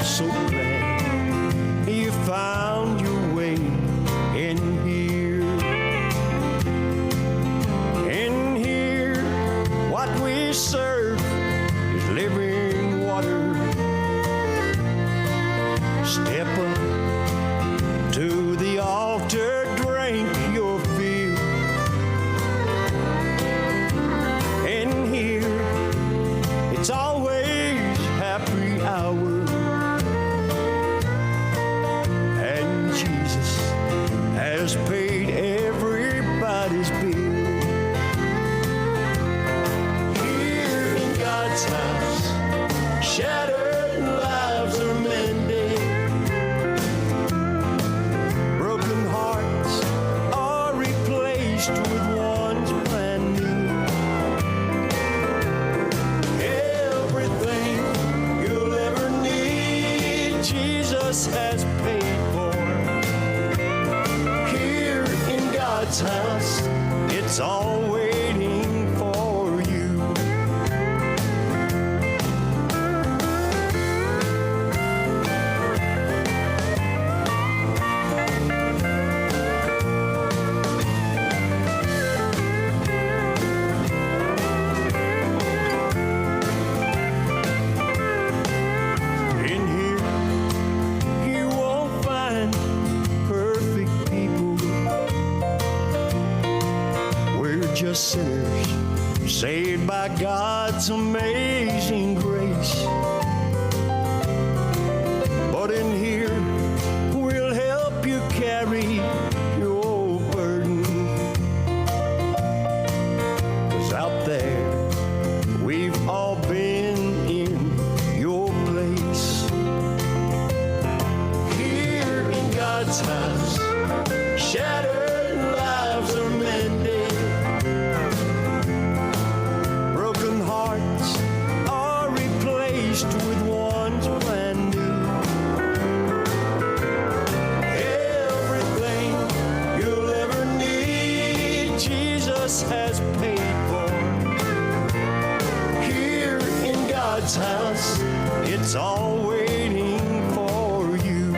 so glad you found your way in here. In here, what we serve is living water. Step up to the altar, drink your fill. In here, it's always happy hour. And Jesus has paid everybody's bill. Here in God's house, shattered lives are mended. Broken hearts are replaced with ones brand new. Everything you'll ever need, Jesus has paid for. Here in God's house, it's all waiting for you. In here, you won't find perfect people. We're just sinners saved by God's amazing grace. But in here, we'll help you carry your burden. 'Cause out there, we've all been in your place. Here in God's house, shattered lives are mended. Broken hearts are replaced with ones brand new. Everything you'll ever need, Jesus has paid for. Here in God's house, it's all waiting for you.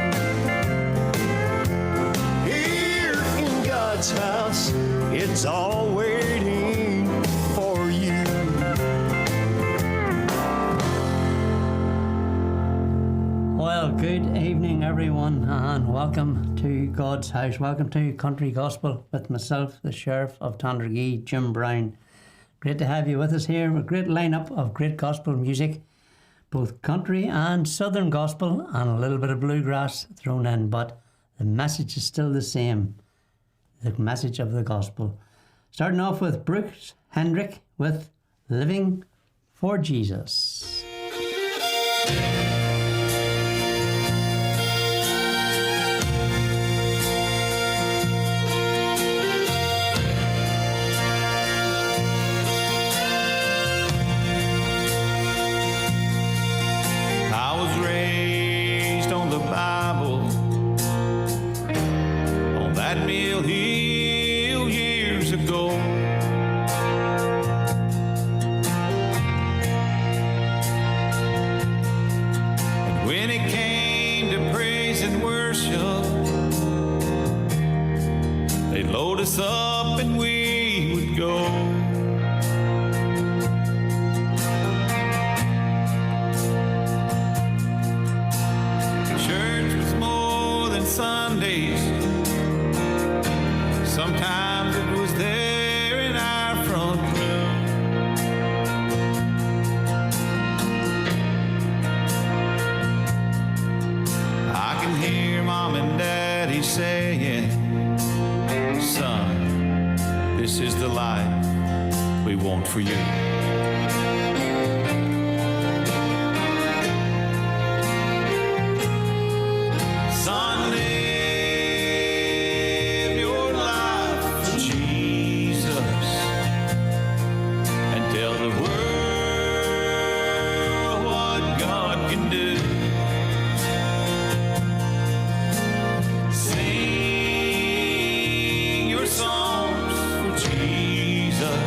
Here in God's house, it's all waiting for you. Well, good evening, everyone, and welcome to God's house. Welcome to Country Gospel with myself, the Sheriff of Tandragee, Jim Brown. Great to have you with us here. A great lineup of great gospel music, both country and southern gospel, and a little bit of bluegrass thrown in. But the message is still the same, the message of the gospel. Starting off with Brooks Hendrick with Living for Jesus. I was raised on the Bible, on that mill hill years ago. And when it came to praise and worship, they'd load us up and we would go. Sundays, sometimes it was there in our front room. I can hear Mom and Daddy saying, son, this is the life we want for you. Son, live your life for Jesus and tell the world what God can do. Sing your songs for Jesus.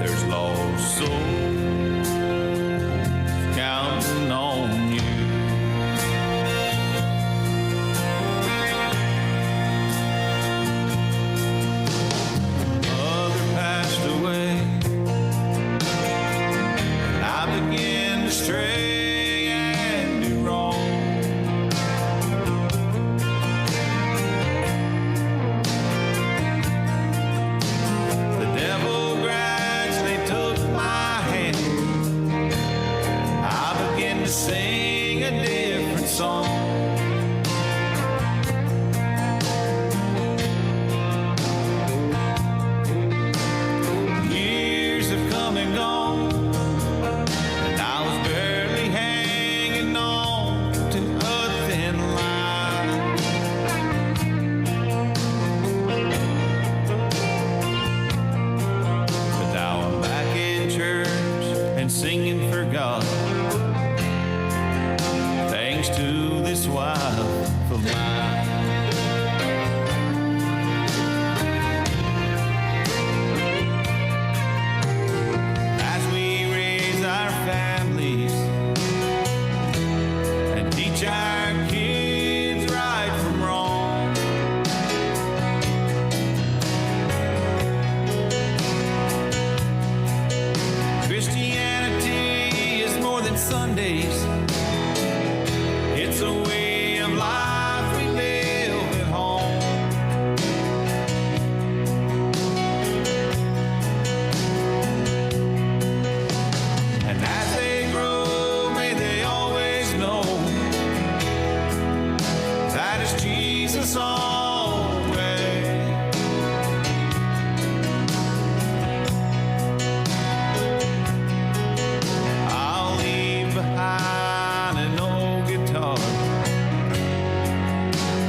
There's lost souls counting on you. Sundays. It's a way of life we live at home. And as they grow, may they always know that it's Jesus all the way. I'll leave behind an old guitar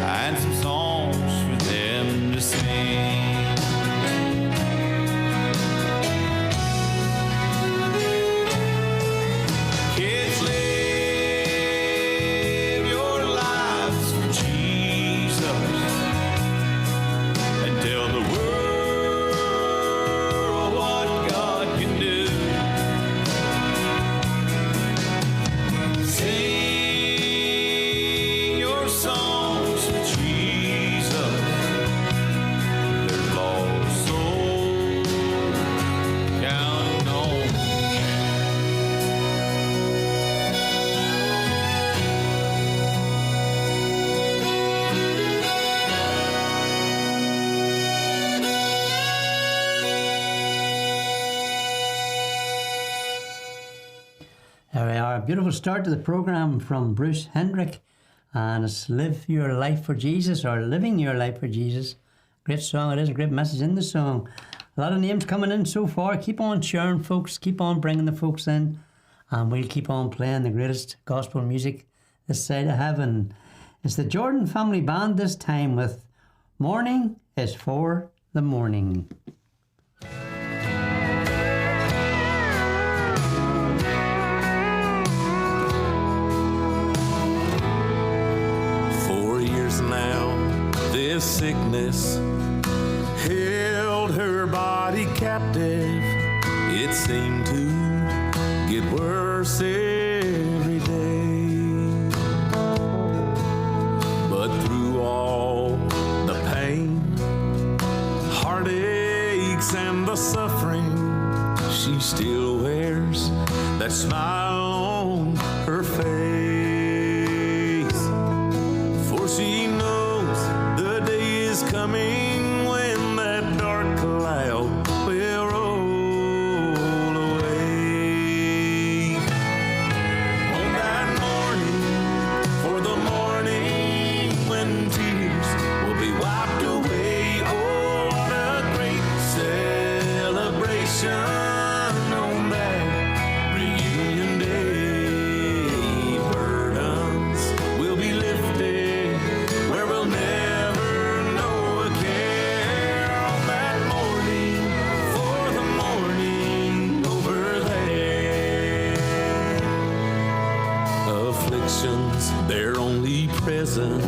and some songs for them to sing. Kids, live your lives for Jesus and tell the world what God can do. Sing your songs for Jesus, their lost souls counting on. There we are. A beautiful start to the program from Bruce Hendrick, and it's Live Your Life for Jesus, or Living Your Life for Jesus. Great song it is, a great message in the song. A lot of names coming in so far. Keep on sharing, folks. Keep on bringing the folks in, and we'll keep on playing the greatest gospel music this side of heaven. It's the Jordan Family Band this time with Morning is for the Morning. 4 years now, this sickness held her body captive. It seemed to get worse every day. But through all the pain, heartaches, and the suffering, she still wears that smile on her face. For she knows the day is coming when that dark cloud will roll away. On that morning, for the morning when tears will be wiped away. Oh, what a great celebration on that reunion day. Burdens will be lifted where we'll never know a care. On that morning, for the morning over there. Afflictions, they're only present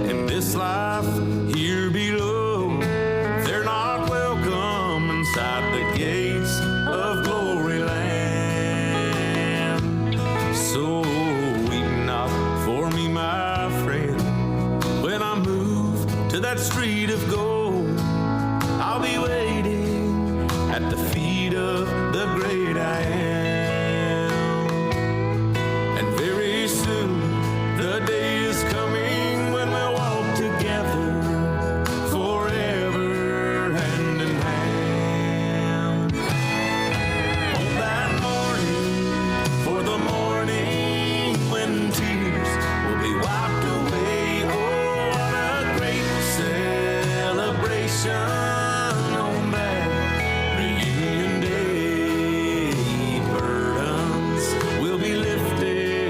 in this life here below. They're not welcome inside the gates of glory land. So weep not for me, my friend, when I move to that street of gold. I'll be waiting at the feet of the great I am. And very soon the day is coming when we'll walk together forever hand in hand. On that morning, for the morning when tears will be wiped away. Oh, what a great celebration on that reunion day. Burdens will be lifted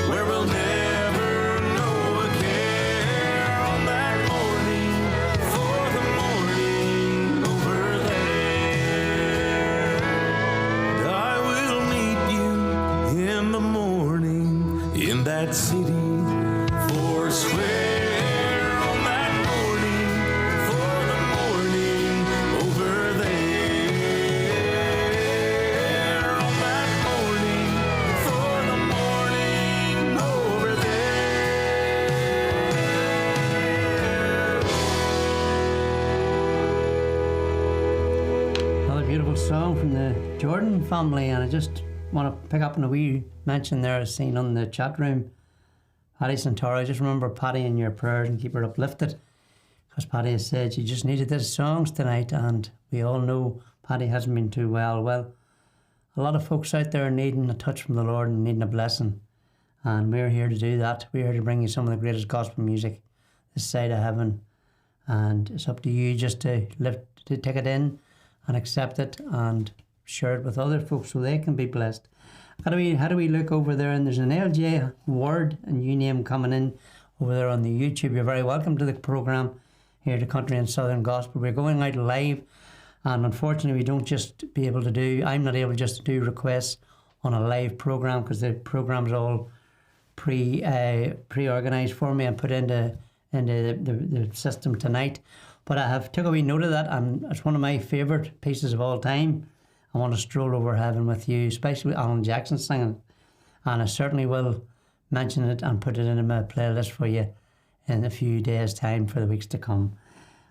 where we'll never know a care. On that morning, for the morning over there. And I will meet you in the morning in that city four square. On that morning, for the morning over there. On that morning, for the morning over there. Another beautiful song from the Jordan family, and I just want to pick up on a wee mention there I've seen on the chat room. Patty Santoro, just remember Patty in your prayers and keep her uplifted. Because Patty has said she just needed these songs tonight, and we all know Patty hasn't been too well. Well, a lot of folks out there are needing a touch from the Lord and needing a blessing. And we're here to do that. We're here to bring you some of the greatest gospel music this side of heaven. And it's up to you just to take it in and accept it and share it with other folks so they can be blessed. How do we look over there? And there's an LJ Word and you name coming in over there on the YouTube. You're very welcome to the program here to Country and Southern Gospel. We're going out live, and unfortunately we don't just be able to do, I'm not able just to do requests on a live program because the program's all pre-organized for me and put into the system tonight. But I have took a wee note of that, and it's one of my favourite pieces of all time. I want to stroll over heaven with you, especially with Alan Jackson singing. And I certainly will mention it and put it in my playlist for you in a few days' time for the weeks to come.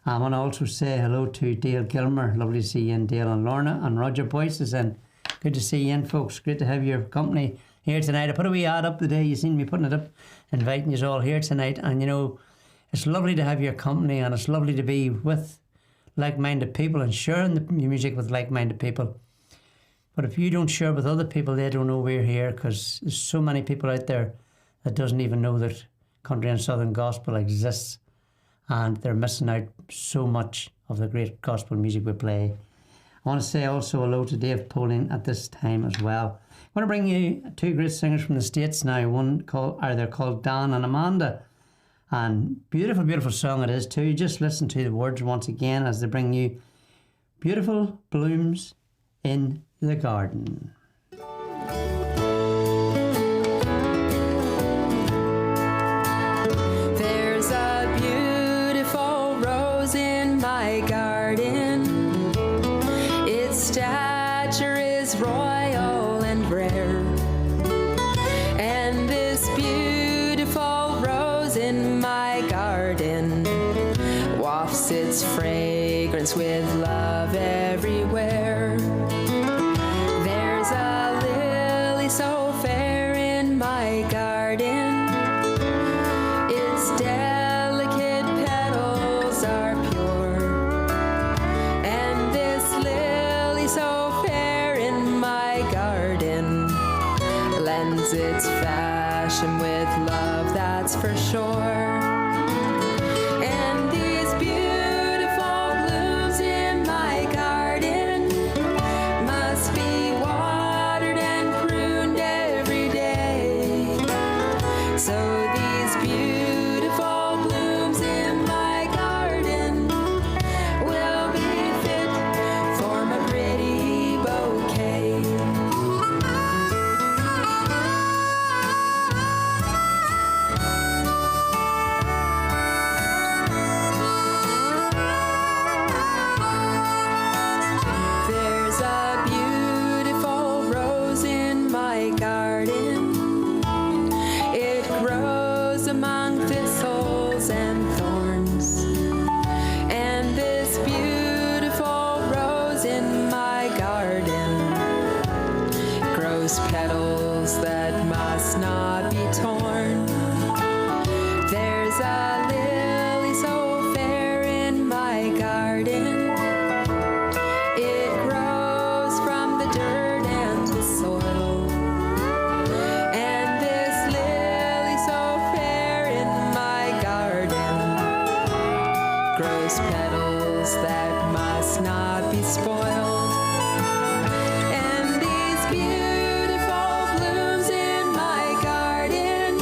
I want to also say hello to Dale Gilmer. Lovely to see you in, Dale, and Lorna. And Roger Boyce is in. Good to see you in, folks. Great to have your company here tonight. I put a wee ad up today. You seen me putting it up, inviting you all here tonight. And you know, it's lovely to have your company, and it's lovely to be with like-minded people and sharing the music with like-minded people. But if you don't share with other people, they don't know we're here, because there's so many people out there that doesn't even know that Country and Southern Gospel exists, and they're missing out so much of the great gospel music we play. I want to say also hello to Dave Poling at this time as well. I want to bring you two great singers from the States now. They're called Dan and Amanda. And beautiful, beautiful song it is too. Just listen to the words once again as they bring you Beautiful Blooms in the Garden. There's a beautiful rose in my garden. Its stature is royal and rare. And this beautiful rose in my garden wafts its fragrance with love everywhere. There's a lily so fair in my garden. Its delicate petals are pure. And this lily so fair in my garden lends its fashion with love, that's for sure. And these beautiful blooms in my garden must be watered and pruned every day. So these beautiful blooms in my garden will be fit for my pretty bouquet. There's a beautiful rose in my garden. It grows among thistles and thorns. And this beautiful rose in my garden grows petals that must not be torn. There's a lily so fair in my garden. It grows from the dirt and the soil. And this lily so fair in my garden grows petals that must not be spoiled. And these beautiful blooms in my garden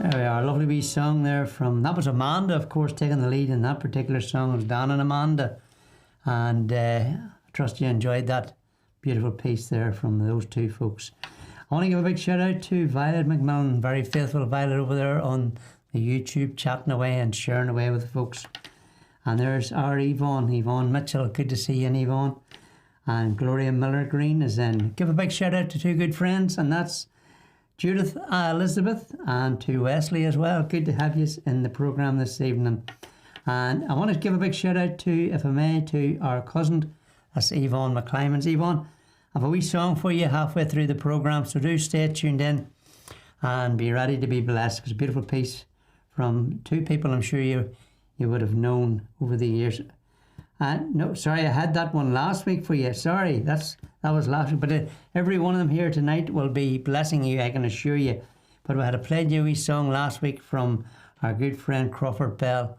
There we are, a lovely wee song there from, that was Amanda, of course, taking the lead in that particular song. It was Dan and Amanda. And I trust you enjoyed that beautiful piece there from those two folks. I want to give a big shout out to Violet McMillan, very faithful Violet over there on the YouTube, chatting away and sharing away with the folks. And there's our Yvonne Mitchell, good to see you, Yvonne. And Gloria Miller Green is in. Give a big shout out to two good friends, and that's Judith Elizabeth and to Wesley as well. Good to have you in the programme this evening. And I want to give a big shout out to, if I may, to our cousin, that's Yvonne McClymans. Yvonne, I have a wee song for you halfway through the programme, so do stay tuned in and be ready to be blessed. It's a beautiful piece from two people I'm sure you would have known over the years. No, sorry, I had that one last week for you. Sorry, that was last week. But every one of them here tonight will be blessing you, I can assure you. But we had a played you a wee song last week from our good friend Crawford Bell,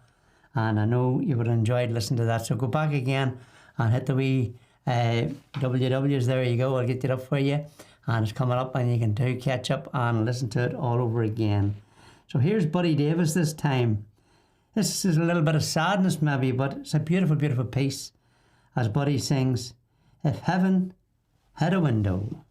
and I know you would have enjoyed listening to that. So go back again and hit the wee WWs. There you go. I'll get it up for you, and it's coming up, and you can do catch up and listen to it all over again. So here's Buddy Davis this time. This is a little bit of sadness maybe, but it's a beautiful, beautiful piece as Buddy sings, If Heaven Had a Window.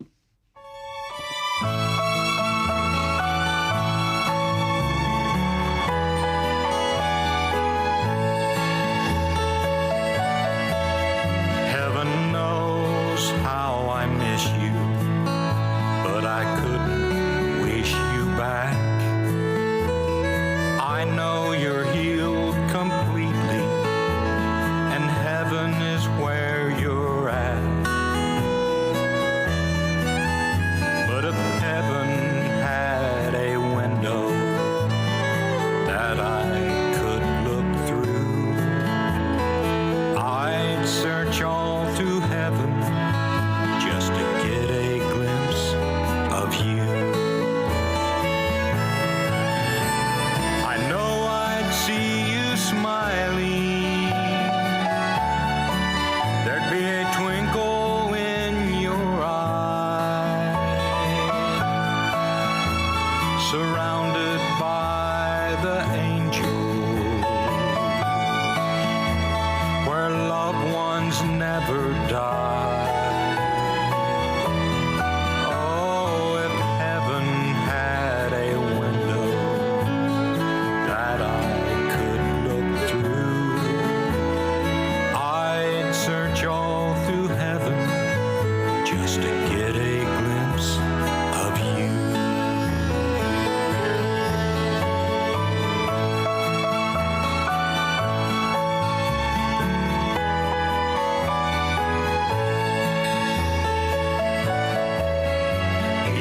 Heaven knows how I miss you, but I couldn't wish you back. I know you're healed completely, and heaven is where you're at. But if heaven had a window that I could look through, I'd search all to heaven just to get a glimpse of you. I know I'd see you smiling. There'd be a twinkle in your eye, surrounded by the angels, where loved ones never die. Oh, if heaven had a window that I could look through, I'd search all through heaven just to get a glimpse of you.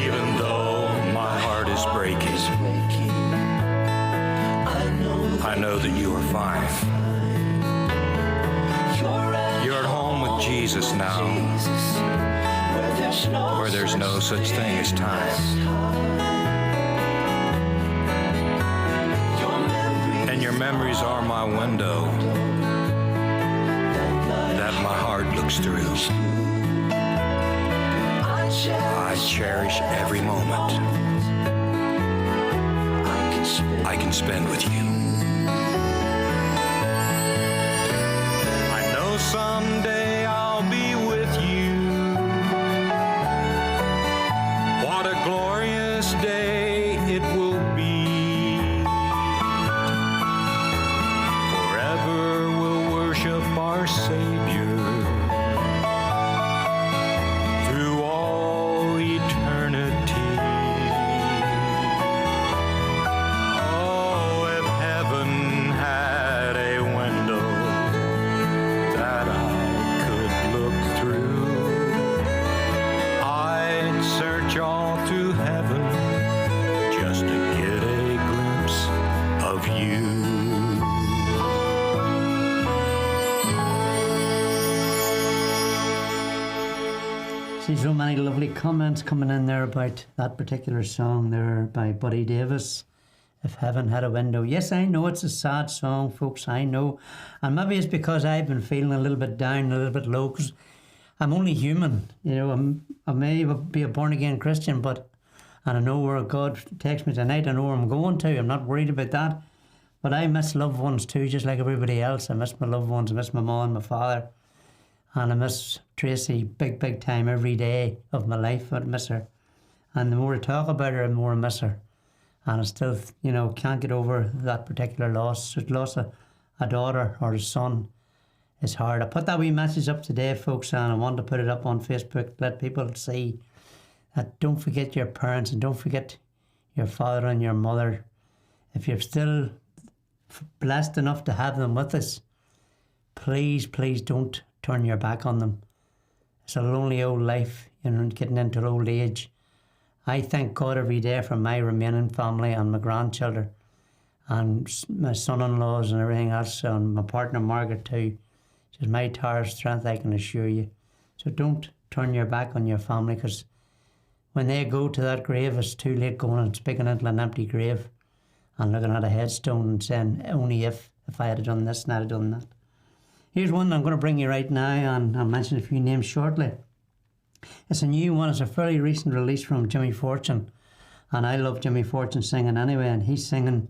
Even though my heart is breaking, I know that you are fine. You're at home with Jesus now, where there's no such thing as time. And your memories are my window that my heart looks through. I cherish every moment I can spend with you. I know someday I'll be with you. What a glorious day it will be. Forever we'll worship our Savior through all eternity. Oh, if heaven had a window that I could look through, I'd search all through heaven just to get a glimpse of you. See so many lovely comments coming in there about that particular song there by Buddy Davis, If Heaven Had a Window. Yes, I know it's a sad song, folks, I know. And maybe it's because I've been feeling a little bit down, a little bit low, because I'm only human. You know, I may be a born-again Christian, but And I know where God takes me tonight. I know where I'm going to. I'm not worried about that. But I miss loved ones too, just like everybody else. I miss my loved ones. I miss my mom and my father. And I miss Tracy big time every day of my life. I miss her. And the more I talk about her, the more I miss her. And I still, can't get over that particular loss. The loss of a daughter or a son is hard. I put that wee message up today, folks, and I want to put it up on Facebook to let people see that don't forget your parents and don't forget your father and your mother. If you're still blessed enough to have them with us, please don't turn your back on them. It's a lonely old life, getting into old age. I thank God every day for my remaining family and my grandchildren and my son-in-laws and everything else, and my partner Margaret too. She's my tower of strength, I can assure you. So don't turn your back on your family, because when they go to that grave, it's too late going and speaking into an empty grave and looking at a headstone and saying, only if I had done this and I had done that. Here's one I'm going to bring you right now, and I'll mention a few names shortly. It's a new one. It's a fairly recent release from Jimmy Fortune. And I love Jimmy Fortune singing anyway, and he's singing,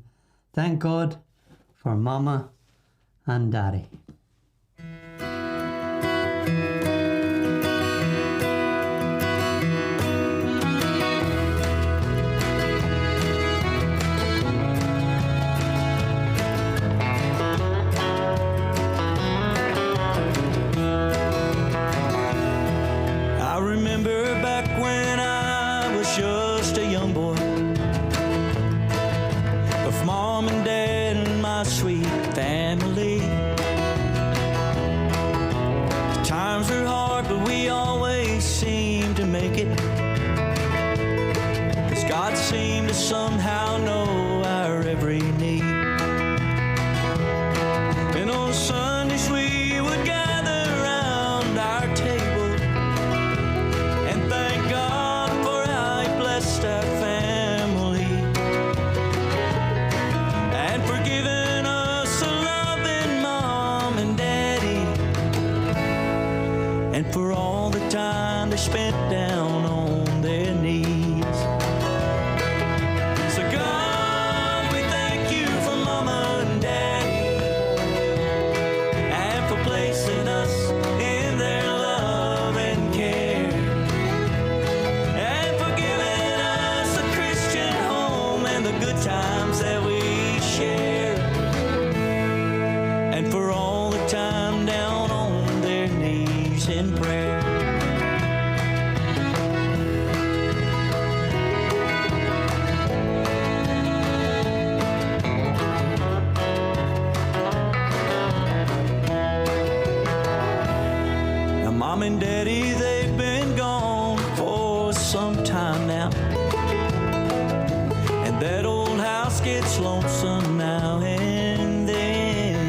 Thank God for Mama and Daddy. Somehow know our every need. And on Sundays we would gather around our table and thank God for how He blessed our family and for giving us a loving mom and daddy, and for all the time they spent down on their knees. Mom and Daddy, they've been gone for some time now, and that old house gets lonesome now and then,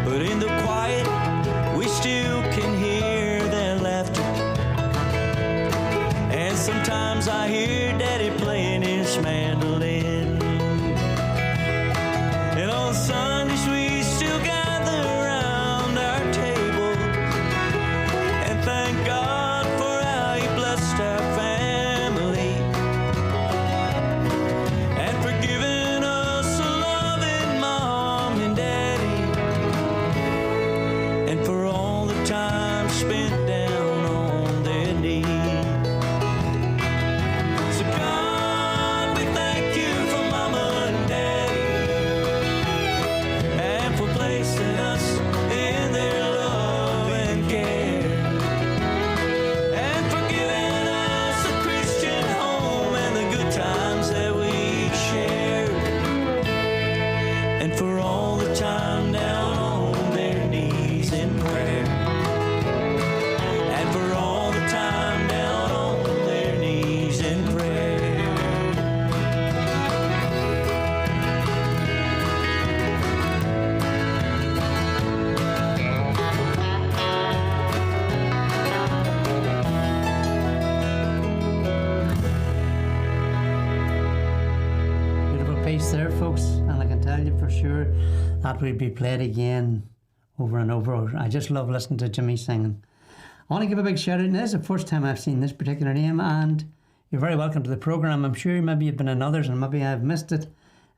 but in the quiet we still can hear their laughter, and sometimes I hear Daddy playing his mandolin, and on Sundays we still gather around our table. Thank God for how He blessed our family and for giving us a loving mom and daddy, and for all the time spent down on their knees. So God, we thank You for Mama and Daddy and for placing us in their love and care. Time down on their knees in prayer, and for all the time down on their knees in prayer. Beautiful piece there, folks, and I can tell you for sure that will be played again over and over. I just love listening to Jimmy singing. I want to give a big shout out. This is the first time I've seen this particular name, and You're very welcome to the programme. I'm sure maybe you've been in others and maybe I've missed it.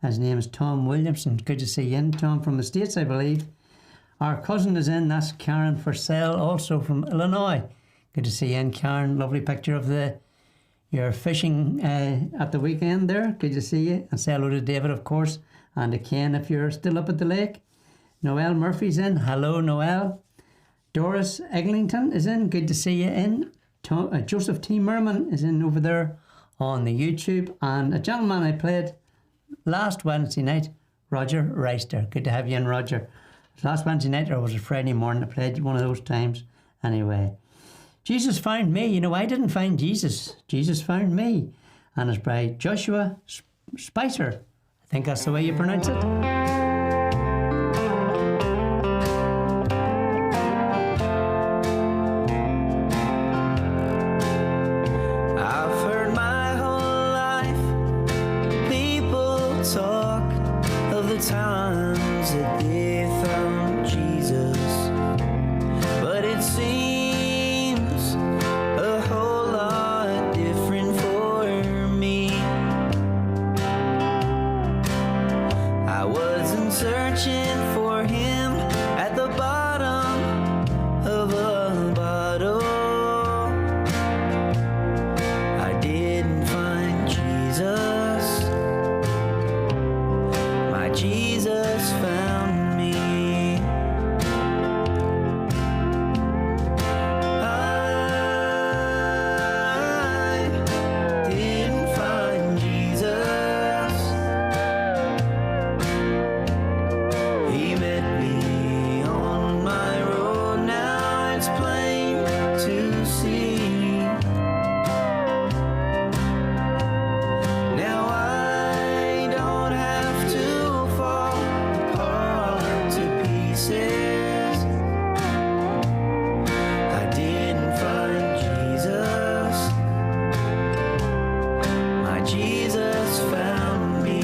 His name is Tom Williamson. Good to see you in, Tom, from the States, I believe. Our cousin is in, that's Karen Purcell, also from Illinois. Good to see you in, Karen. Lovely picture of your fishing at the weekend there. Good to see you. And say hello to David, of course, and to Ken if you're still up at the lake. Noel Murphy's in. Hello, Noel. Doris Eglinton is in. Good to see you in. Joseph T. Merman is in over there on the YouTube. And a gentleman I played last Wednesday night, Roger Reister. Good to have you in, Roger. Last Wednesday night, or was it Friday morning? I played one of those times. Anyway, Jesus found me. You know, I didn't find Jesus. Jesus found me. And it's by Joshua Spicer. I think that's the way you pronounce it. Times that they found Jesus, but it seems a whole lot different for me. I wasn't searching for him at the bottom of a bottle. I didn't find Jesus. Jesus found me. I didn't find Jesus. He met me on my road. Now it's plain to see. Now I don't have to fall apart to pieces. I didn't find Jesus. My Jesus found me.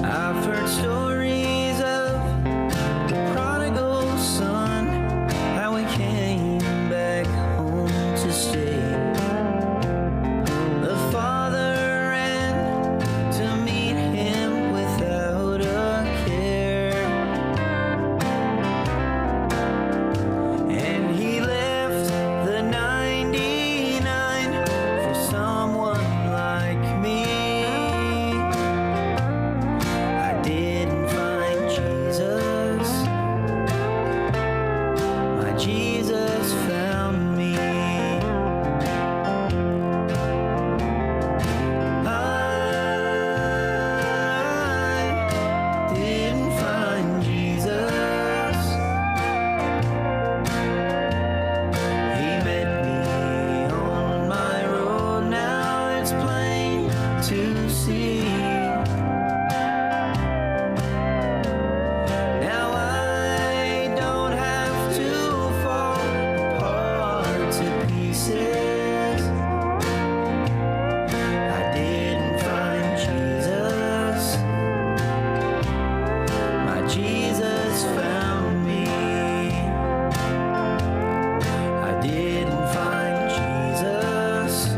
I've heard stories of the prodigal son, how he came back home to stay. The father ran to meet him without a care, and he left the 99 for someone like me. I didn't find Jesus. My Jesus found me. I didn't find Jesus. He met me on my road. Now it's plain to see. Now I don't have to fall apart to pieces. I didn't find Jesus. My Jesus found me. I didn't find Jesus.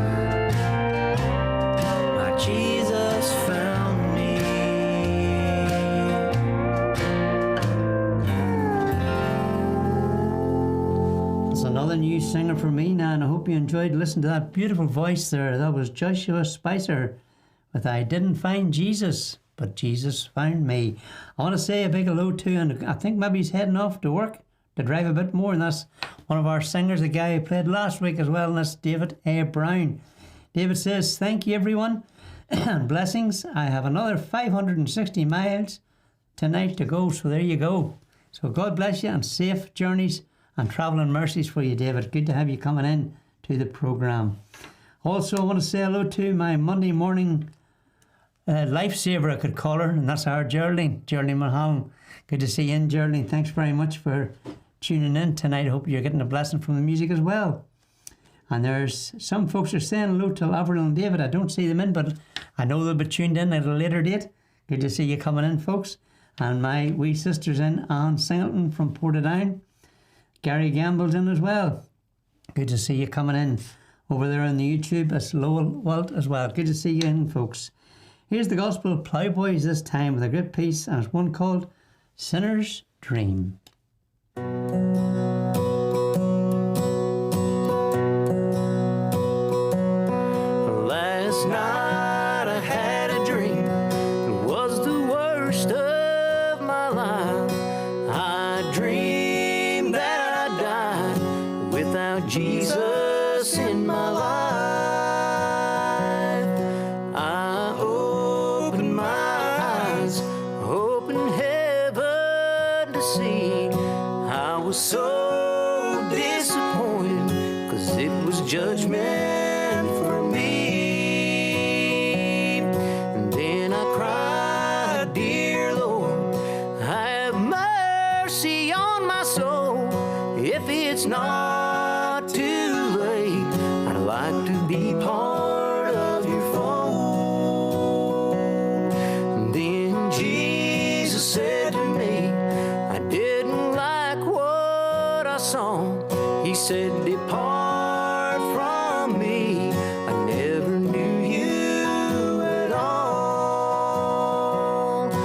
My Jesus found me. It's another new singer for me now, and I hope you enjoyed listening to that beautiful voice there. That was Joshua Spicer with I Didn't Find Jesus, but Jesus Found Me. I want to say a big hello to, and I think maybe he's heading off to work to drive a bit more, and that's one of our singers, the guy who played last week as well, and that's David A. Brown. David says, thank you everyone and blessings. I have another 560 miles tonight to go, so there you go. So God bless you and safe journeys and travelling mercies for you, David. Good to have you coming in to the programme. Also, I want to say hello to my Monday morning lifesaver, I could call her, and that's our Geraldine Mulholland. Good to see you in, Geraldine. Thanks very much for tuning in tonight. I hope you're getting a blessing from the music as well. And there's some folks are saying hello to Avril and David. I don't see them in, but I know they'll be tuned in at a later date. Good to see you coming in, folks. And my wee sister's in, Anne Singleton from Portadown. Gary Gamble's in as well. Good to see you coming in over there on the YouTube. It's Lowell Walt as well. Good to see you in, folks. Here's the Gospel Plowboys this time with a great piece, and it's one called Sinner's Dream. Last night I had a dream. It was the worst of my life. I dreamed that I died without Jesus in my life. I opened my eyes, hoping heaven to see. I was so disappointed, 'cause it was judgment for me. And then I cried, dear Lord, have mercy on my soul. If it's not too late, I'd like to be part of your fold. And then Jesus said to me, I didn't like what I saw. He said, depart from me, I never knew you at all. I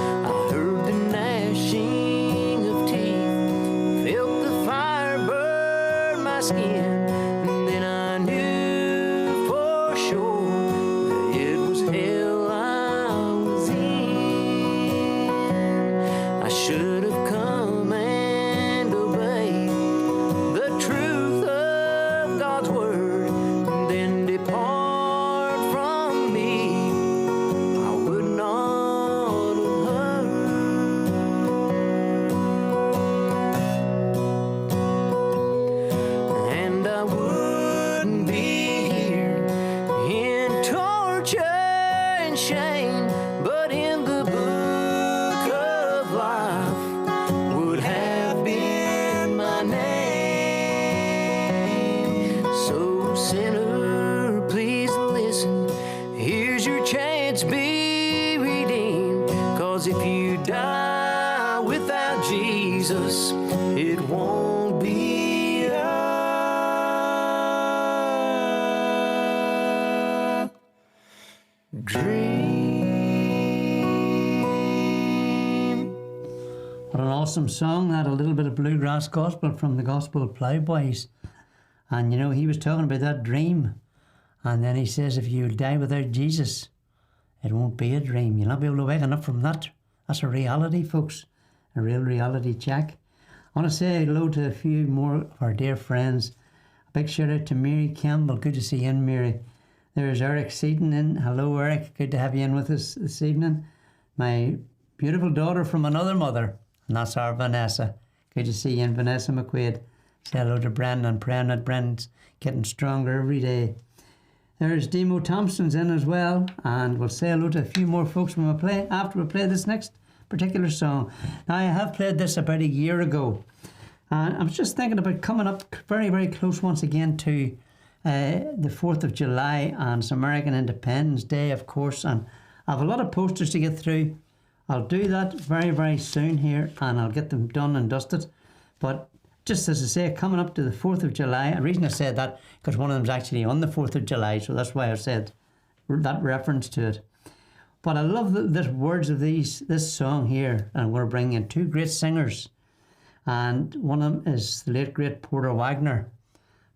heard the gnashing of teeth, felt the fire burn my skin, and then I knew for sure that it was hell I was in. I should have come and obeyed the truth of God's word, and then depart from me. I would not have heard. And I wouldn't be here in torture and shame, but in the book of life would have been my name. So sinner, please listen, here's your chance, be redeemed. 'Cause if you die without Jesus, it won't be a dream. What an awesome song, that, a little bit of bluegrass gospel from the Gospel Plowboys. And you know, he was talking about that dream. And then he says, if you die without Jesus, it won't be a dream. You'll not be able to waken up from that. That's a reality, folks. A real reality check. I want to say hello to a few more of our dear friends. A big shout out to Mary Campbell. Good to see you in, Mary. There's Eric Seaton in. Hello, Eric. Good to have you in with us this evening. My beautiful daughter from another mother, and that's our Vanessa. Good to see you in, Vanessa McQuaid. Say hello to Brendan. Praying that Brendan's getting stronger every day. There's Demo Thompson's in as well, and we'll say hello to a few more folks when we play, after we play this next particular song. Now, I have played this about a year ago, and I was just thinking about coming up very, very close once again to the 4th of July, and it's American Independence Day, of course, and I have a lot of posters to get through. I'll do that very, very soon here, and I'll get them done and dusted. But just as I say, coming up to the 4th of July, the reason I said that, because one of them's actually on the 4th of July, so that's why I said that reference to it. But I love the words of this song here, and we're bringing in two great singers. And one of them is the late, great Porter Wagner.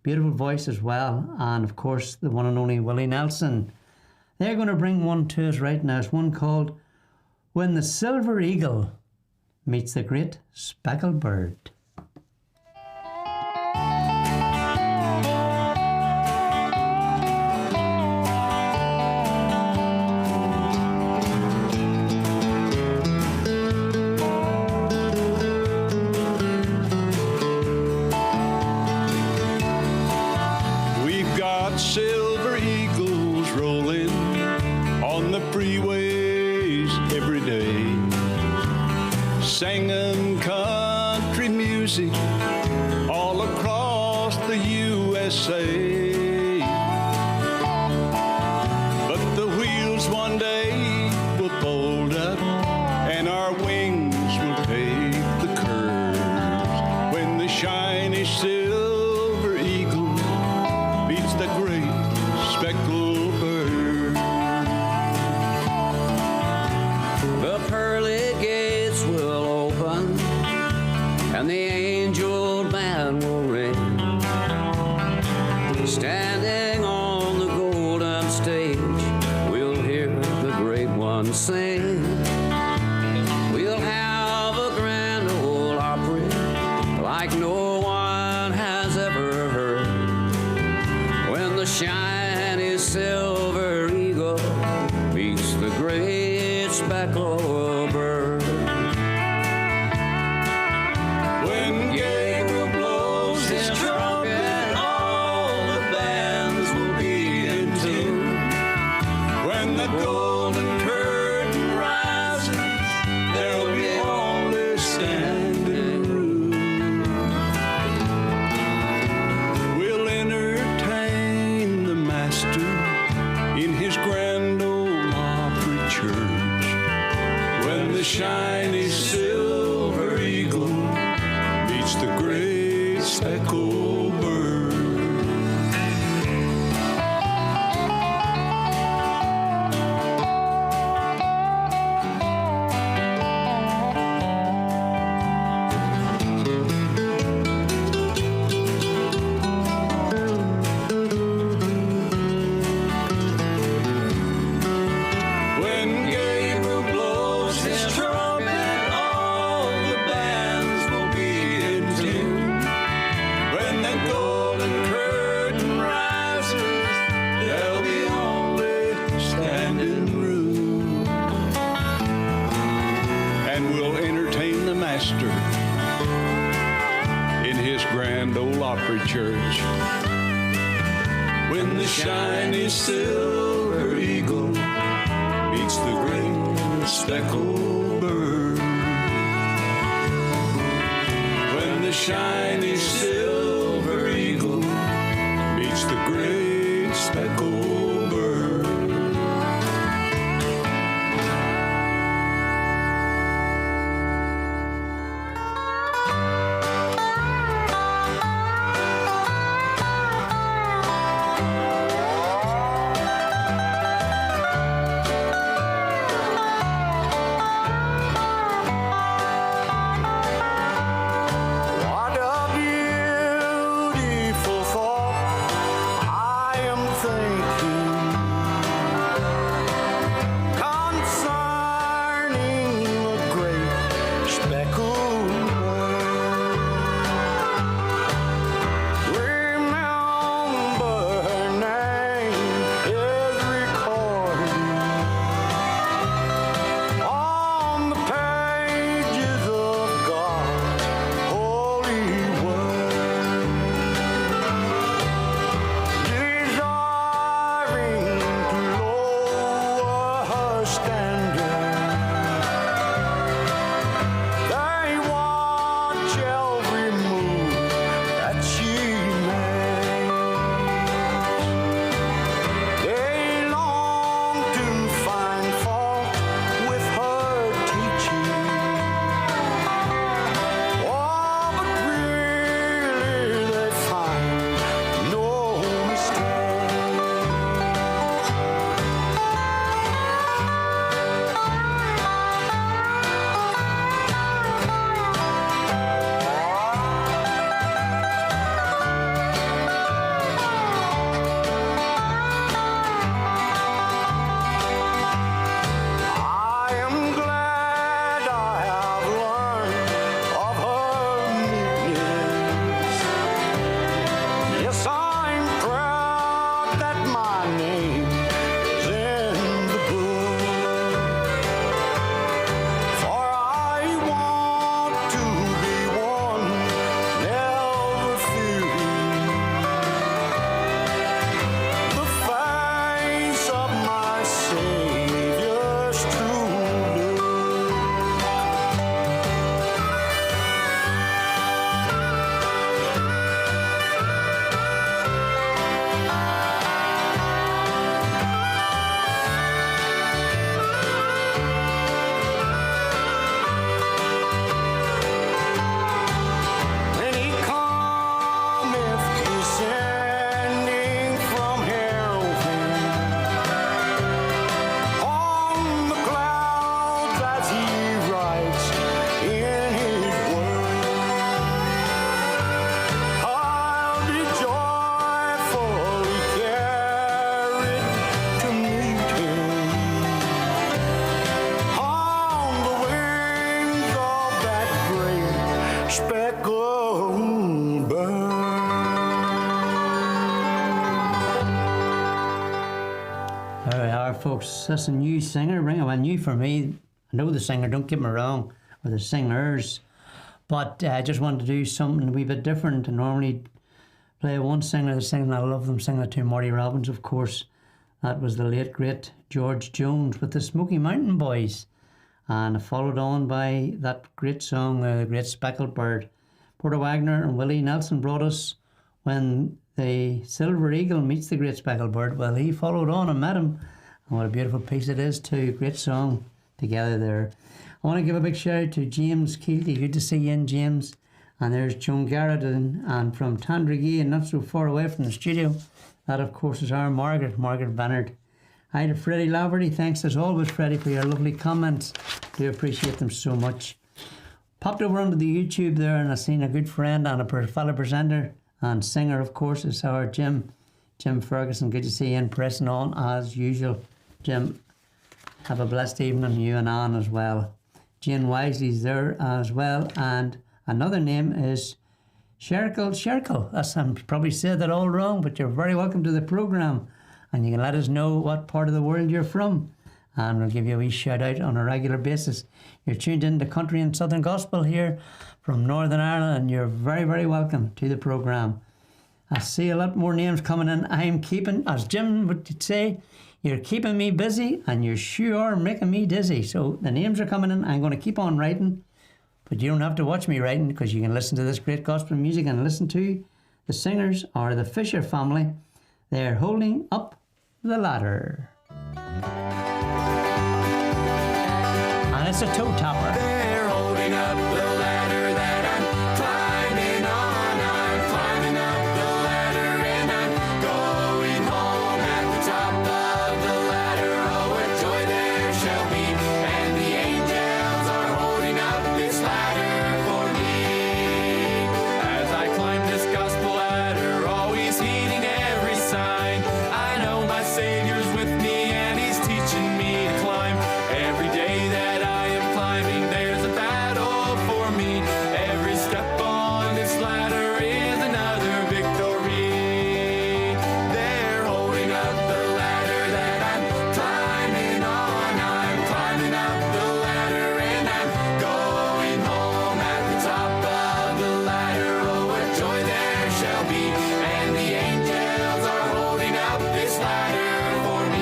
Beautiful voice as well. And, of course, the one and only Willie Nelson. They're going to bring one to us right now. It's one called When the Silver Eagle Meets the Great Speckled Bird. singing country music all across the USA. But the wheels one day will fold up and our wings will take the curves when the shiny silver eagle meets the great speckled bird. The pearly gates will open and the angel band will ring. Standing on the golden stage, we'll hear the great one sing. We'll have a grand old opera like no one has ever heard. When the shiny silver eagle meets the great speckled bird. When Gabriel blows his trumpet, all the bands will be in tune. When the golden curtain rises, there'll be only standing room. We'll entertain the Master in his grand old Opry church. When the shiny silver eagle meets the great speckled bird. When Gabriel blows his trumpet, all the bands will be in tune. When the golden curtain rises, there'll be only standing room. And we'll entertain the Master in his grand old Opry church. When the shiny silver eagle meets the great speckled bird. When the shiny silver eagle meets the great speckled bird. What a folks. That's a new singer. Well, new for me. I know the singer, don't get me wrong, or the singers. But I just wanted to do something a wee bit different. I normally play one singer that's singing. I love them singing it to Marty Robbins, of course. That was the late, great George Jones with the Smoky Mountain Boys. And followed on by that great song, the great Speckled Bird. Porter Wagner and Willie Nelson brought us When the Silver Eagle Meets the Great Speckled Bird. Well, he followed on and met him. And what a beautiful piece it is too. Great song together there. I want to give a big shout out to James Keelty. Good to see you in, James. And there's Joan Garrett and from Tandragee and not so far away from the studio. That, of course, is our Margaret Bennard. Hi to Freddie Laverty. Thanks as always, Freddie, for your lovely comments. Do appreciate them so much. Popped over onto the YouTube there and I seen a good friend and a fellow presenter and singer, of course, is our Jim Ferguson. Good to see you in, pressing on as usual. Jim, have a blessed evening, you and Anne as well. Jane Wisely's there as well, and another name is Sherkle. I'm probably said that all wrong, but you're very welcome to the programme, and you can let us know what part of the world you're from, and we'll give you a wee shout out on a regular basis. You're tuned in to Country and Southern Gospel here from Northern Ireland, and you're very, very welcome to the programme. I see a lot more names coming in. I'm keeping, as Jim would say, you're keeping me busy and you're sure making me dizzy. So the names are coming in. I'm going to keep on writing, but you don't have to watch me writing because you can listen to this great gospel music and listen to the singers or the Fisher family. They're holding up the ladder. And it's a toe topper. They're holding up the ladder that I'm climbing on. I'm climbing up the ladder and I'm going home at the top of the ladder. Oh, what joy there shall be. And the angels are holding up this ladder for me. As I climb this gospel ladder, always heeding every sign, I know my Savior's with me and He's teaching me to climb. Every day that I am climbing, there's a battle for me. Every step on this ladder is another victory. They're holding up the ladder that I'm climbing on. I'm climbing up the ladder and I'm going home at the top of the ladder. Oh, what joy there shall be. And the angels are holding up this ladder for me.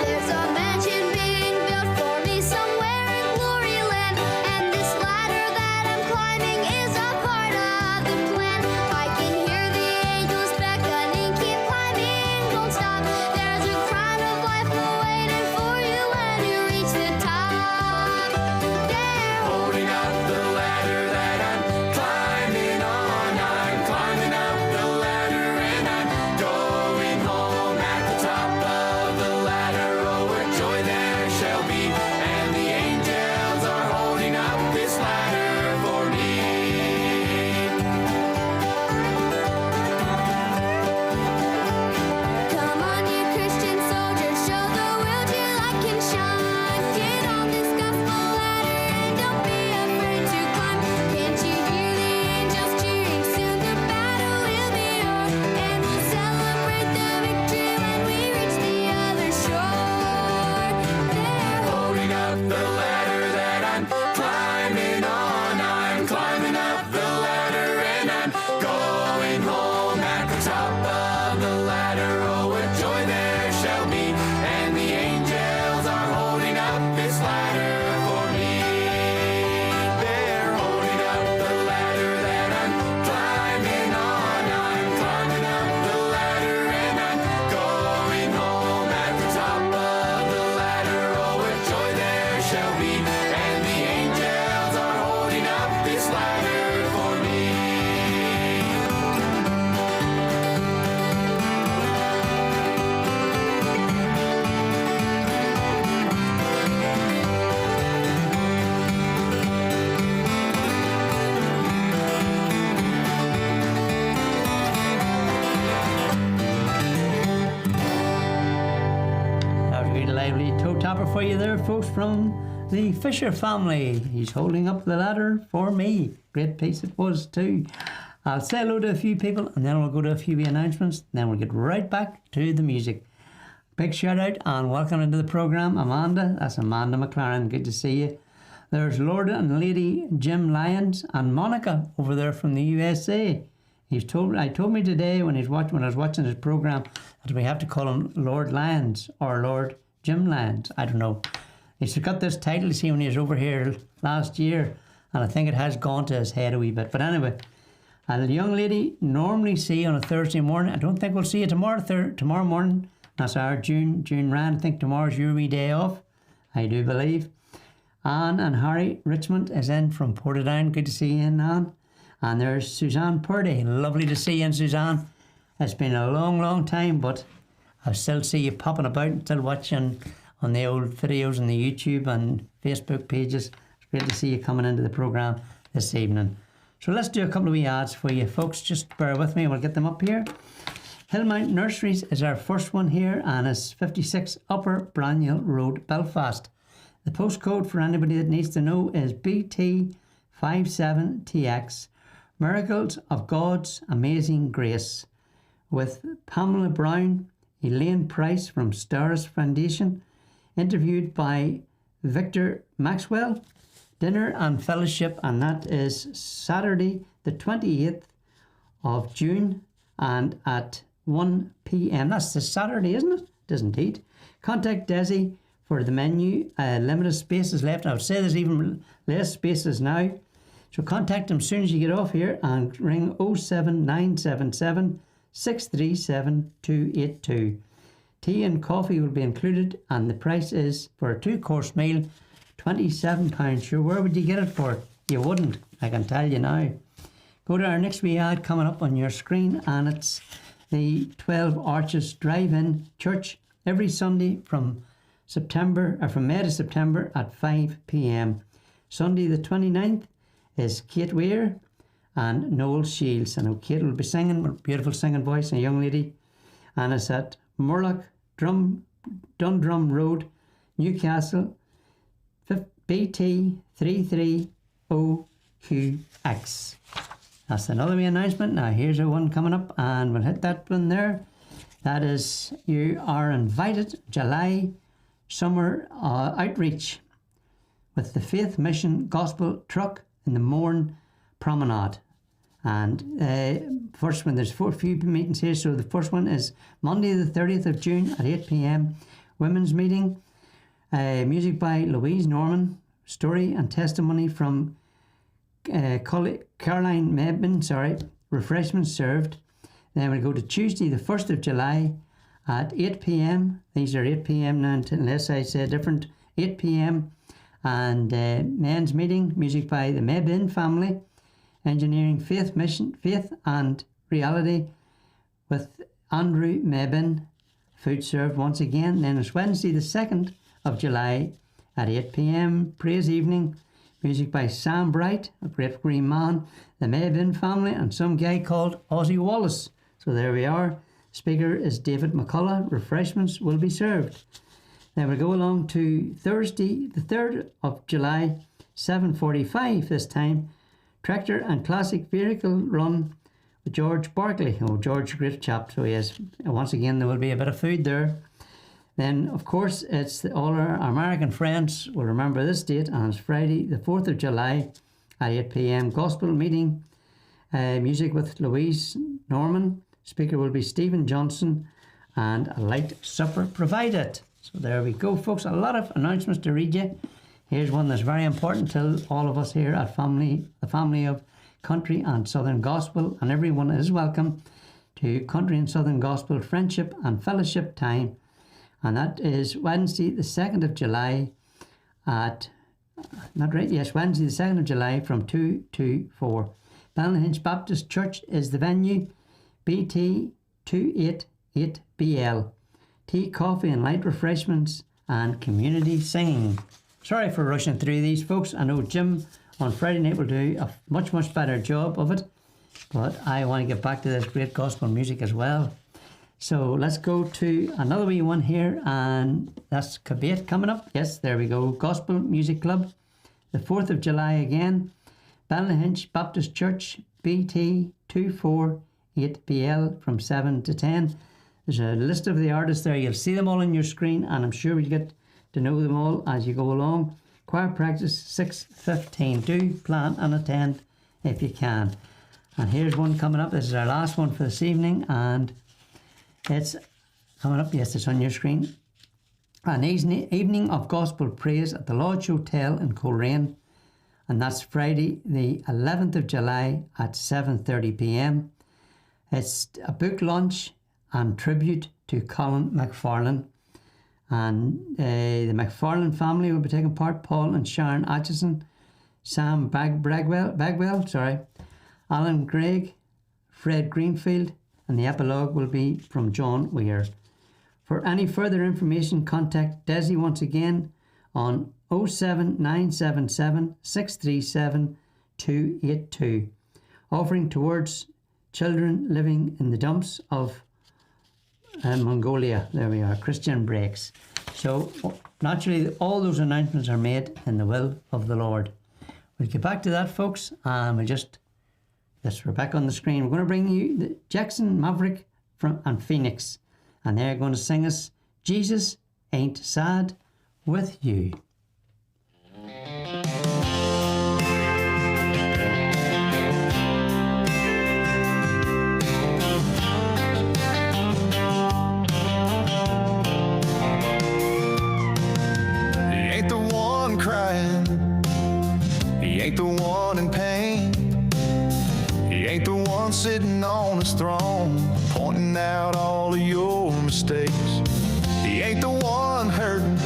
There's a mansion being built for me somewhere in glory land, and this ladder that I'm climbing is a part of the plan. I can hear the angels beckoning, keep climbing, don't stop. There's a crown of life awaiting for you when you reach the top. They're Holding up the ladder that I'm climbing on. I'm climbing up the ladder and I'm going home at the top of the ladder. Oh, what joy there shall be. And the angels are holding up this ladder for me. Come on, you Christian soldiers, show the world your light can shine. Get on this gospel ladder and don't be afraid to climb. Can't you hear the angels cheering? Soon the battle will be yours, and we'll celebrate the victory when we reach the other shore. They're Holding up the ladder that I'm climbing on. I'm climbing up the ladder and I'm going home at the top of the ladder. Oh, what joy there shall be. And the angels are holding up this ladder for me. They're holding up the ladder that I'm climbing on. I'm climbing up the ladder and I'm going home at the top of the ladder. Oh, what joy there shall be. And the angels are holding up this ladder for me. That was a good lively toe topper for you there, folks, from the Fisher family. He's holding up the ladder for me. Great piece it was too. I'll say hello to a few people and then we'll go to a few announcements. Then we'll get right back to the music. Big shout out and welcome into the programme, Amanda. That's Amanda McLaren. Good to see you. There's Lord and Lady Jim Lyons and Monica over there from the USA. He told me today when I was watching his programme that we have to call him Lord Lyons or Lord Jim Lyons. I don't know. He's got this title, you see, when he was over here last year, and I think it has gone to his head a wee bit. But anyway, a young lady normally see on a Thursday morning. I don't think we'll see you tomorrow morning. That's our June Rand. I think tomorrow's your wee day off. I do believe. Anne and Harry Richmond is in from Portadown. Good to see you in, Anne. And there's Suzanne Purdy. Lovely to see you in, Suzanne. It's been a long time, but I still see you popping about, still watching on the old videos on the YouTube and Facebook pages. It's great to see you coming into the programme this evening. So let's do a couple of wee ads for you folks. Just bear with me, we'll get them up here. Hillmount Nurseries is our first one here, and it's 56 Upper Braniel Road, Belfast. The postcode for anybody that needs to know is BT57TX. Miracles of God's Amazing Grace, with Pamela Brown, Elaine Price from Stars Foundation, interviewed by Victor Maxwell. Dinner and fellowship, and that is Saturday the 28th of June and at 1 p.m. That's this Saturday, isn't it? It is indeed. Contact Desi for the menu. Limited spaces left. I would say there's even less spaces now. So contact them as soon as you get off here and ring 07977 637 282. Tea and coffee will be included, and the price is for a 2-course meal £27. Sure, where would you get it for? You wouldn't, I can tell you now. Go to our next wee ad coming up on your screen, and it's the 12 Arches Drive-In Church every Sunday from May to September at 5 p.m. Sunday the 29th is Kate Weir and Noel Shields. I know Kate will be singing with a beautiful singing voice, a young lady, and it's at Murlock Dundrum Road, Newcastle, BT330QX. That's another wee announcement. Now here's a one coming up, and we'll hit that one there. That is, you are invited July summer outreach with the Faith Mission Gospel Truck in the Mourne Promenade. And first one, there's few meetings here. So the first one is Monday the 30th of June at 8 p.m. Women's meeting. Music by Louise Norman. Story and testimony from Caroline Mebin. Refreshments served. Then we'll go to Tuesday the 1st of July at 8 p.m. These are 8 p.m. now, unless I say different. 8 p.m. And men's meeting. Music by the Mebin family. Engineering Faith Mission, Faith and Reality with Andrew Mebin. Food served once again. Then it's Wednesday the 2nd of July at 8 p.m. Praise evening. Music by Sam Bright, a great green man, the Mebin family, and some guy called Ozzy Wallace. So there we are. Speaker is David McCullough. Refreshments will be served. Then we go along to Thursday the 3rd of July, 7:45 this time. Tractor and Classic Vehicle Run with George Barkley. Oh, George, great chap. So yes, once again, there will be a bit of food there. Then, of course, it's all our American friends will remember this date, and it's Friday, the 4th of July at 8 p.m. Gospel meeting. Music with Louise Norman. Speaker will be Stephen Johnson, and a light supper provided. So there we go, folks. A lot of announcements to read you. Here's one that's very important to all of us here at the family of Country and Southern Gospel, and everyone is welcome to Country and Southern Gospel Friendship and Fellowship Time, and that is Wednesday the 2nd of July at, Wednesday the 2nd of July from 2 to 4. Ballinhinch Baptist Church is the venue, BT 288BL. Tea, coffee and light refreshments and community singing. Sorry for rushing through these, folks. I know Jim on Friday night will do a much better job of it, but I want to get back to this great gospel music as well. So let's go to another wee one here, and that's Kabith coming up. Yes, there we go. Gospel Music Club, the 4th of July again. Ballyhinch Baptist Church, BT 248BL from 7 to 10. There's a list of the artists there. You'll see them all on your screen, and I'm sure you'll get to know them all as you go along. Choir practice 6:15. Do plan and attend if you can. And here's one coming up. This is our last one for this evening, and it's coming up. Yes, it's on your screen. An evening of gospel praise at the Lodge Hotel in Coleraine, and that's Friday the 11th of July at 7:30 p.m. It's a book launch and tribute to Colin McFarlane, and the McFarlane family will be taking part. Paul and Sharon Atchison, Sam Bagwell, Alan Gregg, Fred Greenfield, and the epilogue will be from John Weir. For any further information, contact Desi once again on 07977 637 282, offering towards children living in the dumps of Mongolia. There we are, Christian Breaks. So naturally, all those announcements are made in the will of the Lord. We'll get back to that, folks, and we're back on the screen. We're going to bring you the Jackson Maverick and Phoenix, and they're going to sing us Jesus Ain't Sad with You. He ain't the one in pain. He ain't the one sitting on his throne, pointing out all of your mistakes. He ain't the one hurting.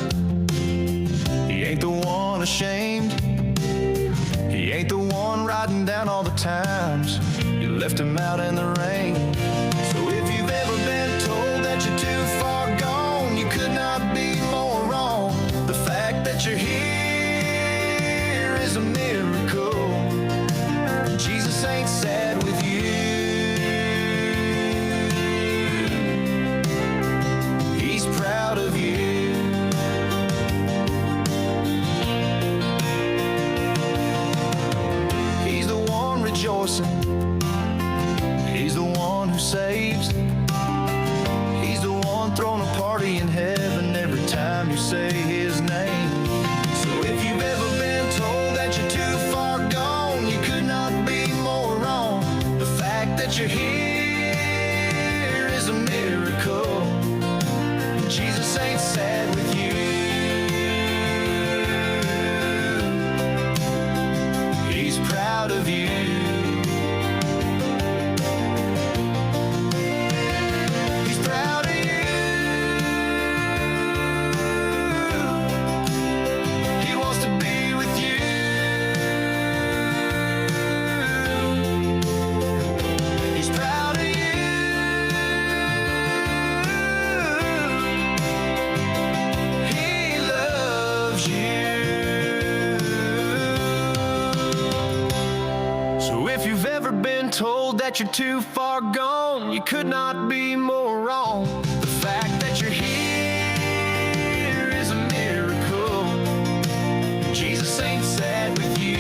He ain't the one ashamed. He ain't the one writing down all the times you left him out in the rain. So if you've ever been told that you're too far gone, you could not be more wrong. The fact that you're here is a miracle. Jesus ain't sad with you. He's proud of you. He's the one rejoicing. He's the one who saves. He's the one throwing a party in heaven every time you say his name. So if you've ever been told that you're too far gone, you could not be more wrong. The fact that you're here is a miracle. Jesus ain't sad with you. He's proud of you. He's proud of you. He wants to be with you. He's proud of you. He loves you. So if you've ever been told that you're too far gone, you could not be more wrong. The fact that you're here is a miracle. Jesus ain't sad with you.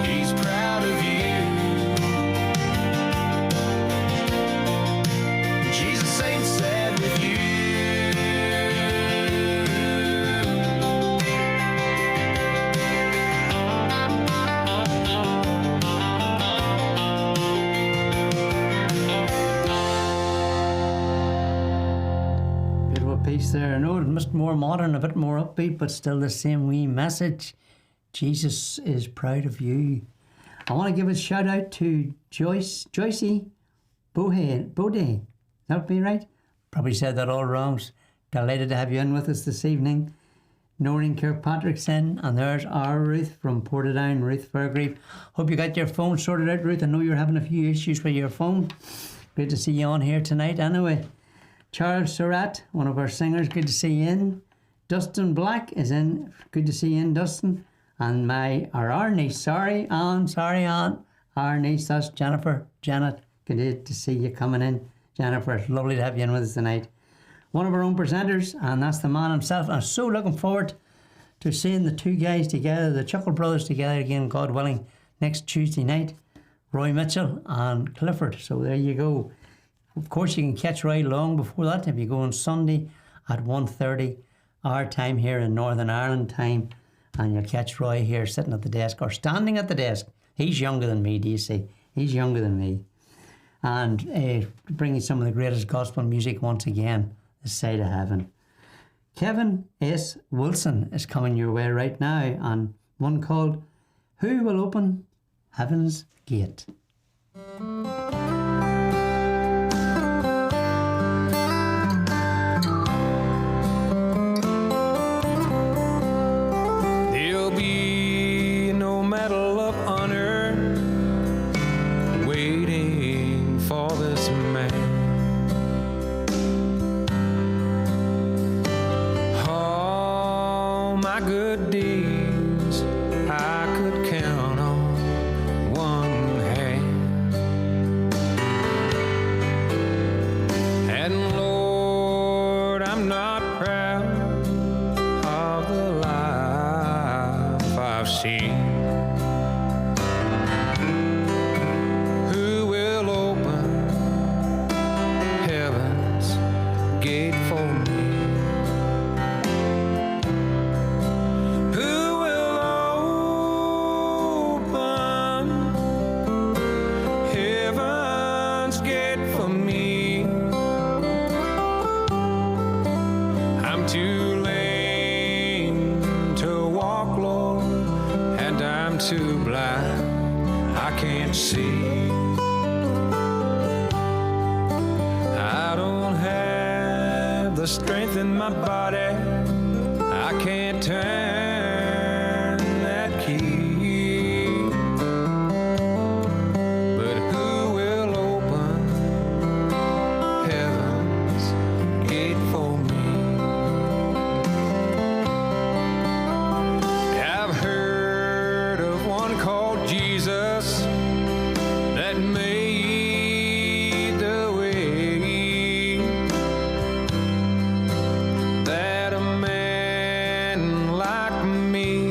He's proud of you. Jesus ain't sad with you. Beautiful piece there. I know it must be more modern, a bit more upbeat, but still the same wee message. Jesus is proud of you. I want to give a shout out to Joycey Bode. That be right? Probably said that all wrong. Delighted to have you in with us this evening. Noreen Kirkpatrick's in, and there's our Ruth from Portadown, Ruth Fairgrieve. Hope you got your phone sorted out, Ruth. I know you're having a few issues with your phone. Great to see you on here tonight anyway. Charles Surratt, one of our singers, good to see you in. Dustin Black is in, good to see you in, Dustin. And our niece, our niece, that's Jennifer. Janet, good to see you coming in. Jennifer, it's lovely to have you in with us tonight. One of our own presenters, and that's the man himself. I'm so looking forward to seeing the two guys together, the Chuckle Brothers together again, God willing, next Tuesday night. Roy Mitchell and Clifford. So there you go. Of course, you can catch Roy long before that if you go on Sunday at 1:30 our time here in Northern Ireland time, and you'll catch Roy here sitting at the desk or standing at the desk. He's younger than me, do you see? He's younger than me. And bringing some of the greatest gospel music once again, this side of heaven. Kevin S. Wilson is coming your way right now, and one called Who Will Open Heaven's Gate? There'll be no medal of honor waiting for this man. All my good deeds I could count on one hand. And Lord, I'm not proud of the life I've seen. Who will open heaven's gate for me? Who will open heaven's gate for me? I'm too lame to walk, Lord, and I'm too blind, I can't see. I don't have the strength in my body, I can't turn that key. But who will open heaven's gate for me? I've heard of one called Jesus that made the way, that a man like me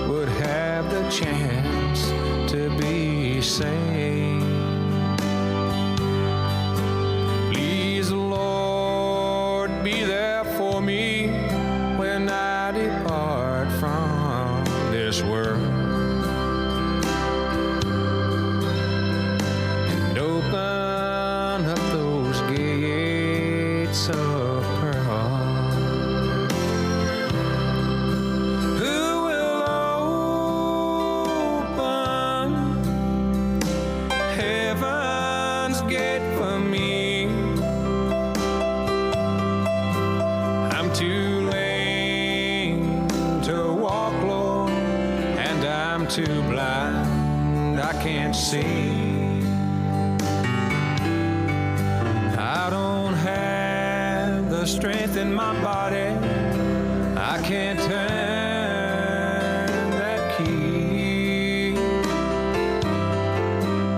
would have the chance to be saved. Please, Lord, be there for me when I depart from this world, and open up those gates of pearl. Who will open heaven's gate for me? I'm too lame to walk, Lord, and I'm too blind, I can't see. I don't have the strength in my body, I can't turn that key.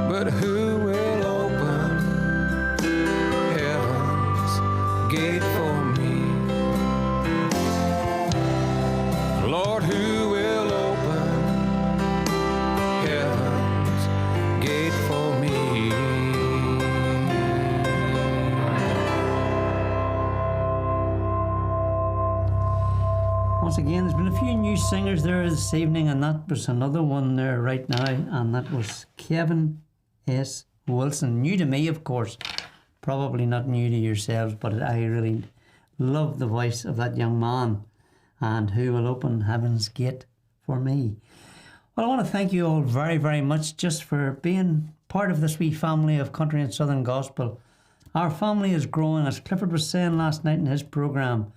But who will open heaven's gate for me? Lord, who will open heaven's gate for me? Once again, there's been a few new singers there this evening, and that was another one there right now, and that was Kevin S. Wilson. New to me, of course, probably not new to yourselves, but I really love the voice of that young man. And who will open heaven's gate for me? Well, I want to thank you all very, very much just for being part of this wee family of country and southern gospel. Our family is growing, as Clifford was saying last night in his programme.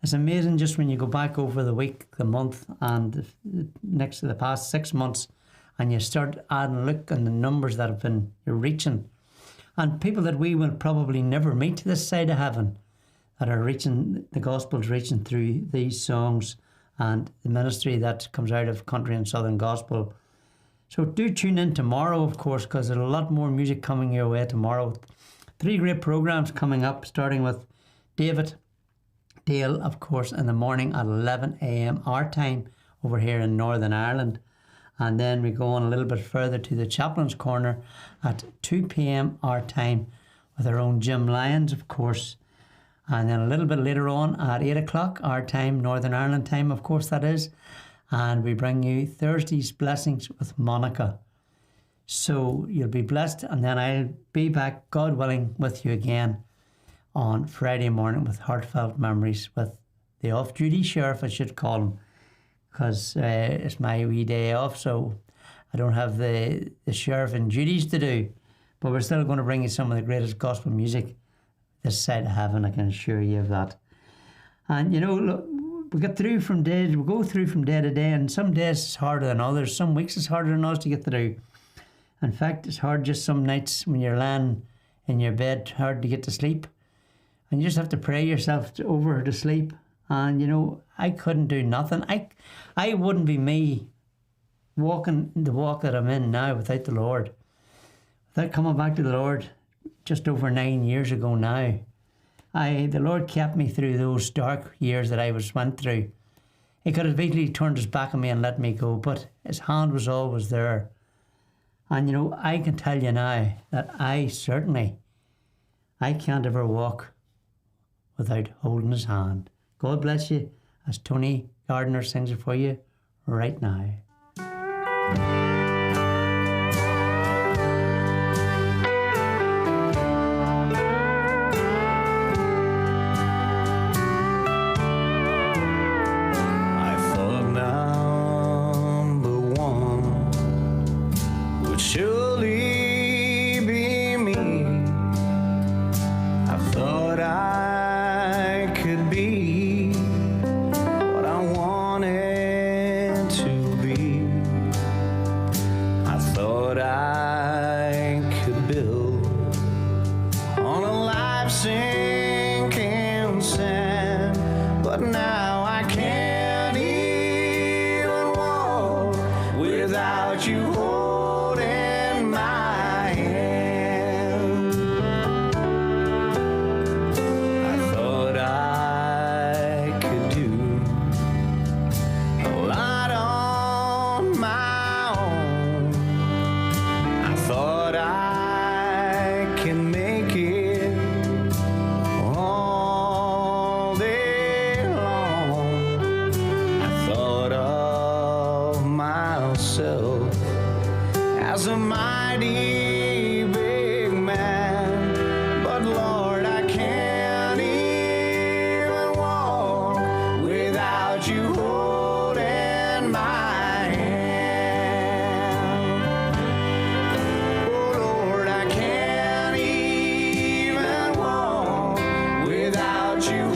It's amazing just when you go back over the week, the month, and next to the past 6 months, and you start adding, look, and the numbers that have been you're reaching, and people that we will probably never meet this side of heaven, that are reaching, the gospel's reaching through these songs and the ministry that comes out of country and southern gospel. So do tune in tomorrow, of course, because there's a lot more music coming your way tomorrow. 3 great programs coming up, starting with David Dale, of course, in the morning at 11 a.m. our time over here in Northern Ireland. And then we go on a little bit further to the Chaplain's Corner at 2 p.m. our time with our own Jim Lyons, of course. And then a little bit later on at 8 o'clock our time, Northern Ireland time, of course that is. And we bring you Thursday's Blessings with Monica. So you'll be blessed, and then I'll be back, God willing, with you again on Friday morning with Heartfelt Memories with the off-duty sheriff, I should call him, because it's my wee day off, so I don't have the sheriff and duties to do. But we're still going to bring you some of the greatest gospel music this side of heaven, I can assure you of that. And you know, look, we go through from day to day, and some days it's harder than others. Some weeks it's harder than others to get through. In fact, it's hard just some nights when you're lying in your bed, hard to get to sleep. And you just have to pray yourself over to sleep. And, you know, I couldn't do nothing. I wouldn't be me walking the walk that I'm in now without the Lord. Without coming back to the Lord just over 9 years ago now. The Lord kept me through those dark years that I went through. He could have easily turned his back on me and let me go, but his hand was always there. And, you know, I can tell you now that I can't ever walk without holding his hand. God bless you, as Tony Gardner sings it for you right now. I thought number one would surely be me. I thought I could be what I wanted to be. I thought I could build on a life sinking sand, but now I can't even walk without you holding my hand. I thought I could do a lot on my own. I thought I can make it all day long. I thought of myself as a mighty big man, but Lord, I can't even walk without you holding my hand. Oh Lord, I can't even walk without you